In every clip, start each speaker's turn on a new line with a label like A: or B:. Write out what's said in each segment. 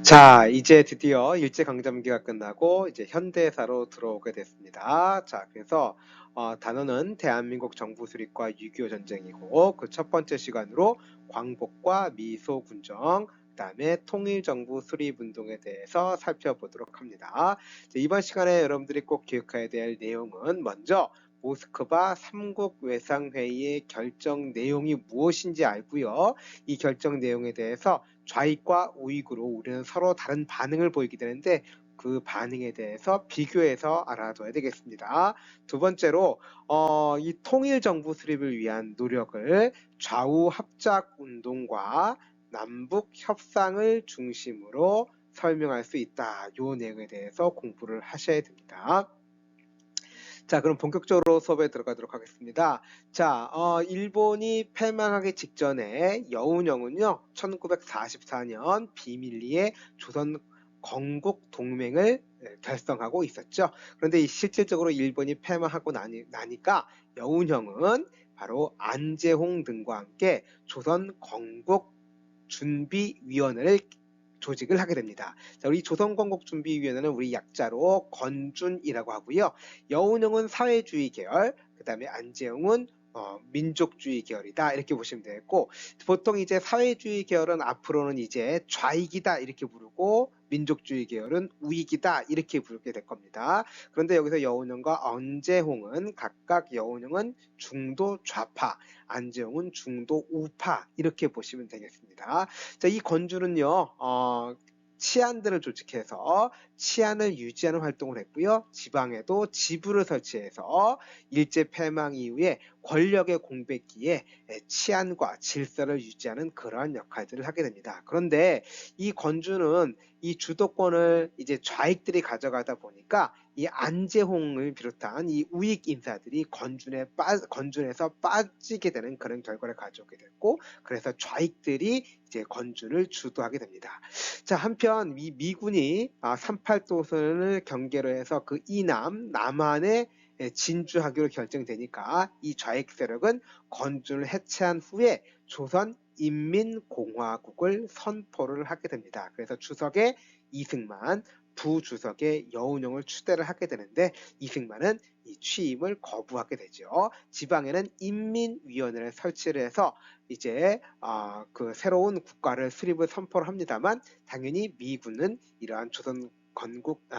A: 자, 이제 드디어 일제강점기가 끝나고 이제 현대사로 들어오게 됐습니다. 자, 그래서 단어는 대한민국 정부 수립과 6.25 전쟁이고 그 첫 번째 시간으로 광복과 미소군정, 그다음에 통일정부 수립운동에 대해서 살펴보도록 합니다. 자, 이번 시간에 여러분들이 꼭 기억해야 될 내용은 먼저 모스크바 3국 외상회의의 결정 내용이 무엇인지 알고요. 이 결정 내용에 대해서 좌익과 우익으로 우리는 서로 다른 반응을 보이게 되는데 그 반응에 대해서 비교해서 알아둬야 되겠습니다. 두 번째로 이 통일정부 수립을 위한 노력을 좌우 합작 운동과 남북 협상을 중심으로 설명할 수 있다. 이 내용에 대해서 공부를 하셔야 됩니다. 자, 그럼 본격적으로 수업에 들어가도록 하겠습니다. 자, 일본이 패망하기 직전에 여운형은요, 1944년 비밀리에 조선 건국 동맹을 결성하고 있었죠. 그런데 실질적으로 일본이 패망하고 나니까 여운형은 바로 안재홍 등과 함께 조선 건국 준비위원회를 조직을 하게 됩니다. 자, 우리 조선건국준비위원회는 우리 약자로 건준이라고 하고요. 여운형은 사회주의 계열, 그 다음에 안재홍은 민족주의 계열이다 이렇게 보시면 되겠고, 보통 이제 사회주의 계열은 앞으로는 이제 좌익이다 이렇게 부르고 민족주의 계열은 우익이다 이렇게 부르게 될 겁니다. 그런데 여기서 여운형과 안재홍은 각각 여운형은 중도 좌파, 안재홍은 중도 우파 이렇게 보시면 되겠습니다. 자, 이 건주는요, 치안들을 조직해서 치안을 유지하는 활동을 했고요. 지방에도 지부를 설치해서 일제 패망 이후에 권력의 공백기에 치안과 질서를 유지하는 그러한 역할들을 하게 됩니다. 그런데 이 건주는 이 주도권을 이제 좌익들이 가져가다 보니까 이 안재홍을 비롯한 이 우익 인사들이 건준에서 빠지게 되는 그런 결과를 가져오게 됐고, 그래서 좌익들이 이제 건준을 주도하게 됩니다. 자, 한편 미군이 38도선을 경계로 해서 그 남한에 진주하기로 결정되니까 이 좌익 세력은 건준을 해체한 후에 조선인민공화국을 선포를 하게 됩니다. 그래서 주석의 이승만, 부주석의 여운형을 추대를 하게 되는데 이승만은 이 취임을 거부하게 되죠. 지방에는 인민위원회를 설치를 해서 이제 그 새로운 국가를 수립을 선포를 합니다만 당연히 미군은 이러한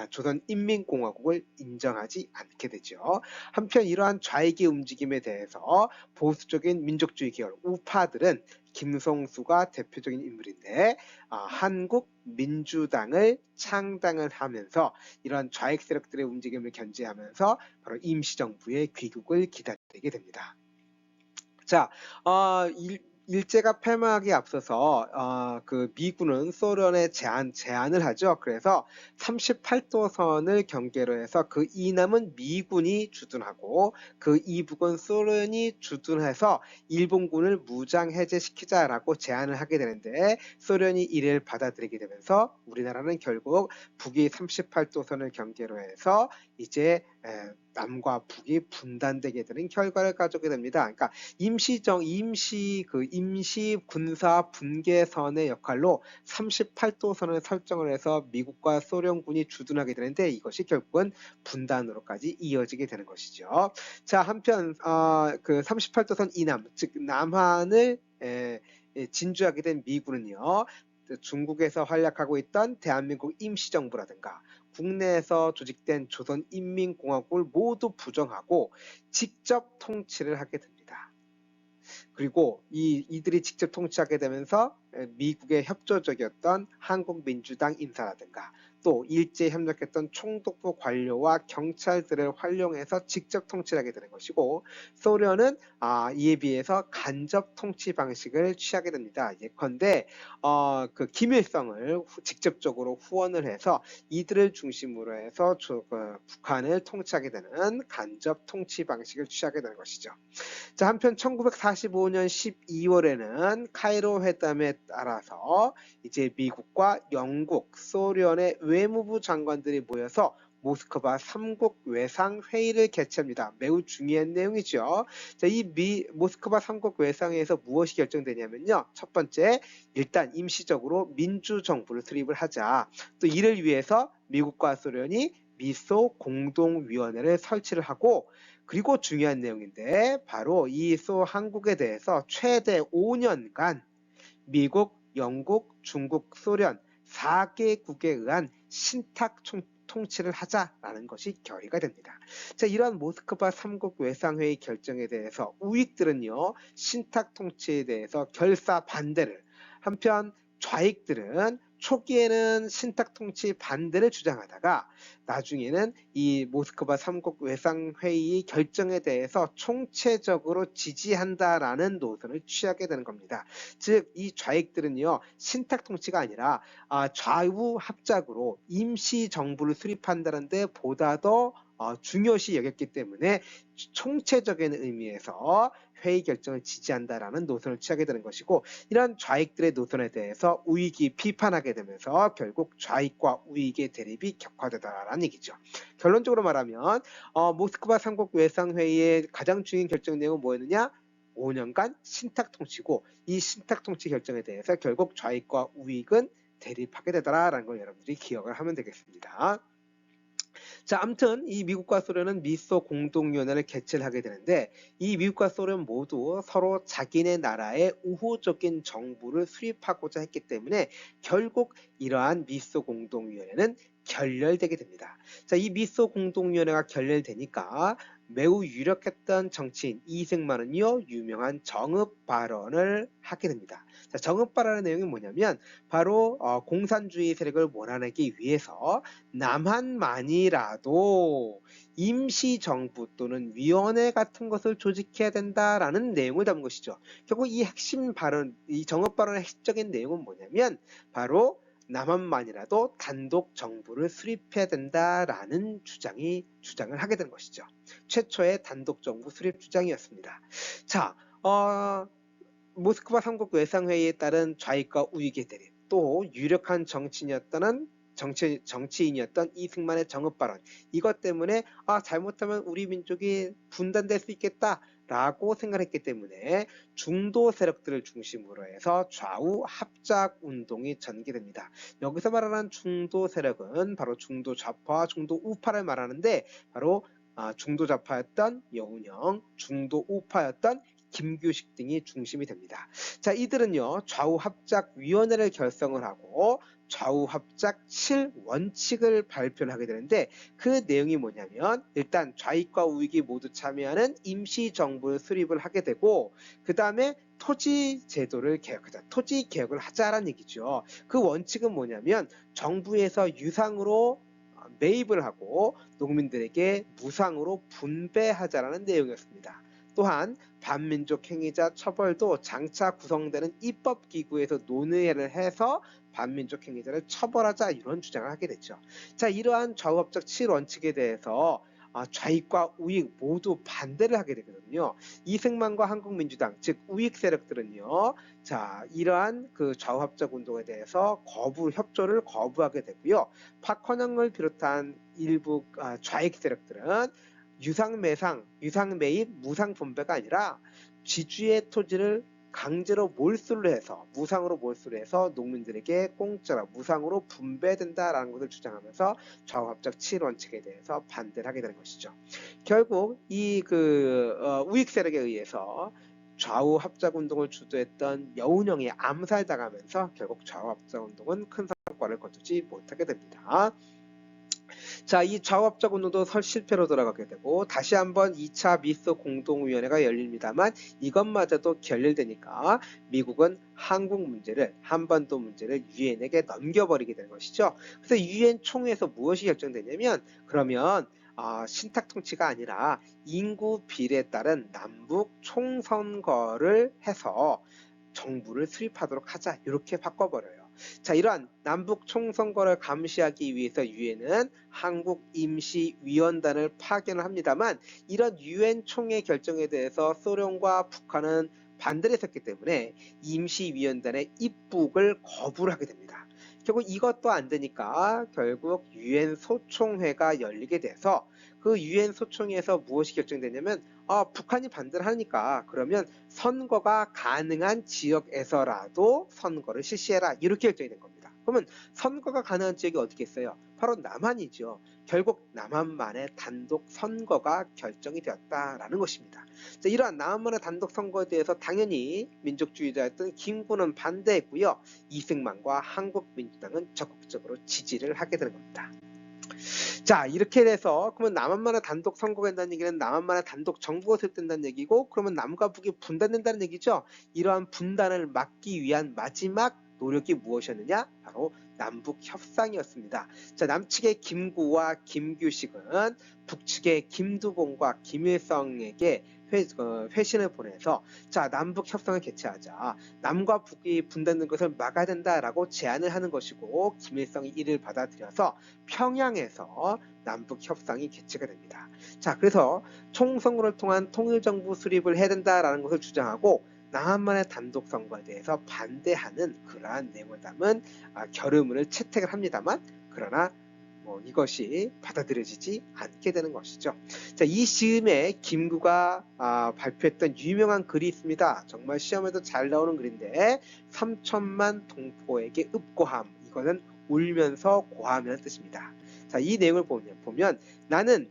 A: 조선인민공화국을 인정하지 않게 되죠. 한편 이러한 좌익의 움직임에 대해서 보수적인 민족주의 계열 우파들은 김성수가 대표적인 인물인데 한국민주당을 창당을 하면서 이러한 좌익 세력들의 움직임을 견제하면서 바로 임시정부의 귀국을 기다리게 됩니다. 자, 일제가 패망하기에 앞서서 그 미군은 소련에 제안을 하죠. 그래서 38도선을 경계로 해서 그 이남은 미군이 주둔하고 그 이북은 소련이 주둔해서 일본군을 무장 해제시키자라고 제안을 하게 되는데 소련이 이를 받아들이게 되면서 우리나라는 결국 북이 38도선을 경계로 해서 이제 남과 북이 분단되게 되는 결과를 가져오게 됩니다. 그러니까 임시 군사 분계선의 역할로 38도선을 설정을 해서 미국과 소련군이 주둔하게 되는데 이것이 결국은 분단으로까지 이어지게 되는 것이죠. 자, 한편 그 38도선 이남, 즉 남한을 진주하게 된 미군은요. 중국에서 활약하고 있던 대한민국 임시정부라든가 국내에서 조직된 조선인민공화국을 모두 부정하고 직접 통치를 하게 됩니다. 그리고 이들이 직접 통치하게 되면서 미국의 협조적이었던 한국민주당 인사라든가 또 일제에 협력했던 총독부 관료와 경찰들을 활용해서 직접 통치를 하게 되는 것이고 소련은 이에 비해서 간접 통치 방식을 취하게 됩니다. 예컨대 그 김일성을 직접적으로 후원을 해서 이들을 중심으로 해서 북한을 통치하게 되는 간접 통치 방식을 취하게 되는 것이죠. 자, 한편 1945년 12월에는 카이로 회담에 따라서 이제 미국과 영국, 소련의 외무부 장관들이 모여서 모스크바 3국 외상 회의를 개최합니다. 매우 중요한 내용이죠. 자, 이 모스크바 3국 외상회에서 무엇이 결정되냐면요. 첫 번째, 일단 임시적으로 민주정부를 수립을 하자. 또 이를 위해서 미국과 소련이 미소 공동위원회를 설치를 하고, 그리고 중요한 내용인데 바로 이 소 한국에 대해서 최대 5년간 미국, 영국, 중국, 소련 4개국에 의한 신탁 통치를 하자라는 것이 결의가 됩니다. 자, 이러한 모스크바 3국 외상회의 결정에 대해서 우익들은요, 신탁 통치에 대해서 결사 반대를, 한편 좌익들은 초기에는 신탁 통치 반대를 주장하다가 나중에는 이 모스크바 3국 외상회의 결정에 대해서 총체적으로 지지한다라는 노선을 취하게 되는 겁니다. 즉, 이 좌익들은요, 신탁 통치가 아니라 좌우 합작으로 임시 정부를 수립한다는 데 보다 더 중요시 여겼기 때문에 총체적인 의미에서 회의 결정을 지지한다라는 노선을 취하게 되는 것이고, 이런 좌익들의 노선에 대해서 우익이 비판하게 되면서 결국 좌익과 우익의 대립이 격화되다라는 얘기죠. 결론적으로 말하면 모스크바 3국 외상회의의 가장 중요한 결정 내용은 뭐였느냐? 5년간 신탁 통치고, 이 신탁 통치 결정에 대해서 결국 좌익과 우익은 대립하게 되더라라는 걸 여러분들이 기억을 하면 되겠습니다. 자, 아무튼 이 미국과 소련은 미소 공동위원회를 개최를 하게 되는데, 이 미국과 소련 모두 서로 자기네 나라의 우호적인 정부를 수립하고자 했기 때문에 결국 이러한 미소 공동위원회는 결렬되게 됩니다. 자, 이 미소 공동위원회가 결렬되니까 매우 유력했던 정치인 이승만은요, 유명한 정읍 발언을 하게 됩니다. 자, 정읍 발언의 내용이 뭐냐면 바로 공산주의 세력을 몰아내기 위해서 남한만이라도 임시정부 또는 위원회 같은 것을 조직해야 된다라는 내용을 담은 것이죠. 결국 이 핵심 발언, 이 정업 발언의 핵심적인 내용은 뭐냐면 바로 남한만이라도 단독 정부를 수립해야 된다라는 주장을 하게 된 것이죠. 최초의 단독 정부 수립 주장이었습니다. 자, 모스크바 3국 외상회의에 따른 좌익과 우익의 대립, 또 유력한 정치인이었던 이승만의 정읍 발언, 이것 때문에 잘못하면 우리 민족이 분단될 수 있겠다라고 생각했기 때문에 중도 세력들을 중심으로 해서 좌우 합작 운동이 전개됩니다. 여기서 말하는 중도 세력은 바로 중도 좌파와 중도 우파를 말하는데, 바로 중도 좌파였던 여운형, 중도 우파였던 김규식 등이 중심이 됩니다. 자, 이들은요, 좌우 합작 위원회를 결성을 하고 좌우 합작 7원칙을 발표를 하게 되는데, 그 내용이 뭐냐면 일단 좌익과 우익이 모두 참여하는 임시정부를 수립을 하게 되고, 그 다음에 토지 제도를 개혁하자, 토지 개혁을 하자라는 얘기죠. 그 원칙은 뭐냐면 정부에서 유상으로 매입을 하고 농민들에게 무상으로 분배하자라는 내용이었습니다. 또한 반민족 행위자 처벌도 장차 구성되는 입법기구에서 논의를 해서 반민족 행위자를 처벌하자, 이런 주장을 하게 됐죠. 자, 이러한 좌우합작 7원칙에 대해서 좌익과 우익 모두 반대를 하게 되거든요. 이승만과 한국민주당, 즉 우익 세력들은요, 자, 이러한 그 좌우합작 운동에 대해서 협조를 거부하게 되고요. 박헌영을 비롯한 일부 좌익 세력들은 유상매상, 유상매입, 무상분배가 아니라 지주의 토지를 강제로 몰수를 해서, 무상으로 몰수를 해서 농민들에게 공짜로 무상으로 분배된다라는 것을 주장하면서 좌우합작 7원칙에 대해서 반대를 하게 되는 것이죠. 결국 이 우익 세력에 의해서 좌우합작 운동을 주도했던 여운형이 암살당하면서 결국 좌우합작 운동은 큰 성과를 거두지 못하게 됩니다. 자, 이 좌우합작 운동도 실패로 돌아가게 되고 다시 한번 2차 미소 공동위원회가 열립니다만 이것마저도 결렬되니까 미국은 한반도 문제를 유엔에게 넘겨버리게 되는 것이죠. 그래서 유엔 총회에서 무엇이 결정되냐면, 그러면 신탁 통치가 아니라 인구 비례에 따른 남북 총선거를 해서 정부를 수립하도록 하자, 이렇게 바꿔버려요. 자, 이러한 남북 총선거를 감시하기 위해서 유엔은 한국임시위원단을 파견을 합니다만, 이런 유엔 총회 결정에 대해서 소련과 북한은 반대를 했기 때문에 임시위원단의 입국을 거부를 하게 됩니다. 결국 이것도 안 되니까 결국 유엔 소총회가 열리게 돼서 그 유엔 소총회에서 무엇이 결정되냐면 북한이 반대를 하니까 그러면 선거가 가능한 지역에서라도 선거를 실시해라 이렇게 결정이 된 겁니다. 그러면 선거가 가능한 지역이 어디게 있어요? 바로 남한이죠. 결국 남한만의 단독 선거가 결정이 되었다라는 것입니다. 자, 이러한 남한만의 단독 선거에 대해서 당연히 민족주의자였던 김구는 반대했고요. 이승만과 한국민주당은 적극적으로 지지를 하게 되는 겁니다. 자, 이렇게 돼서 그러면 남한만의 단독 선거가 된다는 얘기는 남한만의 단독 정부가 세팅된다는 얘기고, 그러면 남과 북이 분단된다는 얘기죠. 이러한 분단을 막기 위한 마지막 노력이 무엇이었느냐? 바로 남북 협상이었습니다. 자, 남측의 김구와 김규식은 북측의 김두봉과 김일성에게 회신을 보내서 자, 남북 협상을 개최하자. 남과 북이 분단된 것을 막아야 된다라고 제안을 하는 것이고, 김일성이 이를 받아들여서 평양에서 남북 협상이 개최가 됩니다. 자, 그래서 총선거를 통한 통일정부 수립을 해야 된다라는 것을 주장하고 남한만의 단독 선거에 대해서 반대하는 그러한 내용을 담은 결의문을 채택을 합니다만, 그러나 이것이 받아들여지지 않게 되는 것이죠. 자, 이 즈음에 김구가 발표했던 유명한 글이 있습니다. 정말 시험에도 잘 나오는 글인데 3천만 동포에게 읍고함, 이거는 울면서 고함이라는 뜻입니다. 자, 이 내용을 보면 나는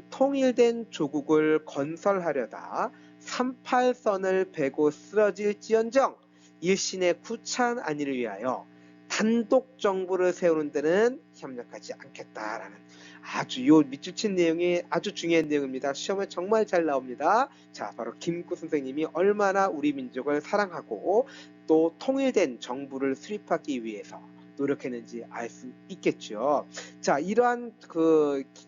A: 통일된 조국을 건설하려다 38선을 베고 쓰러질지언정 일신의 구차한 안위를 위하여 단독 정부를 세우는 데는 협력하지 않겠다라는 아주 요 밑줄 친 내용이 아주 중요한 내용입니다. 시험에 정말 잘 나옵니다. 자, 바로 김구 선생님이 얼마나 우리 민족을 사랑하고 또 통일된 정부를 수립하기 위해서 노력했는지 알 수 있겠죠. 자, 이러한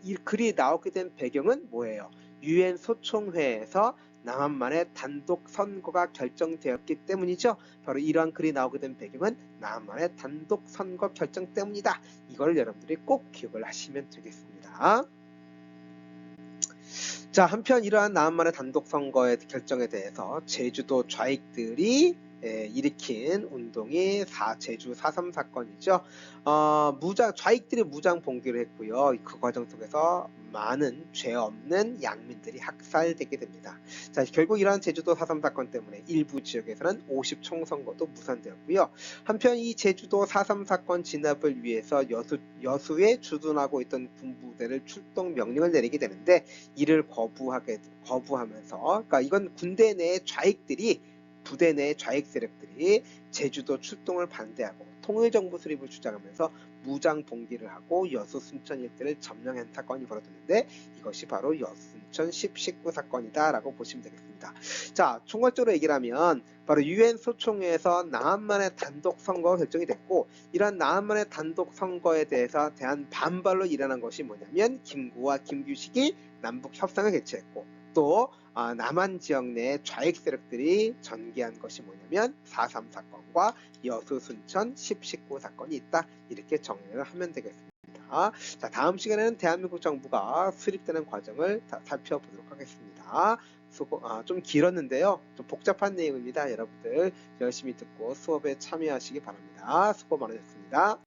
A: 이 글이 나오게 된 배경은 뭐예요? 유엔 소총회에서 남한만의 단독 선거가 결정되었기 때문이죠. 바로 이러한 글이 나오게 된 배경은 남한만의 단독 선거 결정 때문이다. 이걸 여러분들이 꼭 기억을 하시면 되겠습니다. 자, 한편 이러한 남한만의 단독 선거의 결정에 대해서 제주도 좌익들이 일으킨 운동이 제주 4.3 사건이죠. 좌익들이 무장 봉기를 했고요. 그 과정 속에서 많은 죄 없는 양민들이 학살되게 됩니다. 자, 결국 이러한 제주도 4.3 사건 때문에 일부 지역에서는 50총선거도 무산되었고요. 한편 이 제주도 4.3 사건 진압을 위해서 여수에 주둔하고 있던 군부대를 출동 명령을 내리게 되는데, 이를 거부하면서, 그러니까 이건 군대 내 부대 내 좌익 세력들이 제주도 출동을 반대하고 통일정부 수립을 주장하면서 무장 봉기를 하고 여수 순천 일대를 점령한 사건이 벌어졌는데, 이것이 바로 여수 순천 10.19 사건이다라고 보시면 되겠습니다. 자, 총괄적으로 얘기를 하면 바로 유엔 소총회에서 남한만의 단독 선거가 결정이 됐고, 이러한 남한만의 단독 선거에 대한 반발로 일어난 것이 뭐냐면 김구와 김규식이 남북 협상을 개최했고, 또 남한 지역 내 좌익 세력들이 전개한 것이 뭐냐면 4.3 사건과 여수 순천 10.19 사건이 있다, 이렇게 정리를 하면 되겠습니다. 자, 다음 시간에는 대한민국 정부가 수립되는 과정을 살펴보도록 하겠습니다. 좀 길었는데요, 좀 복잡한 내용입니다. 여러분들 열심히 듣고 수업에 참여하시기 바랍니다. 수고 많으셨습니다.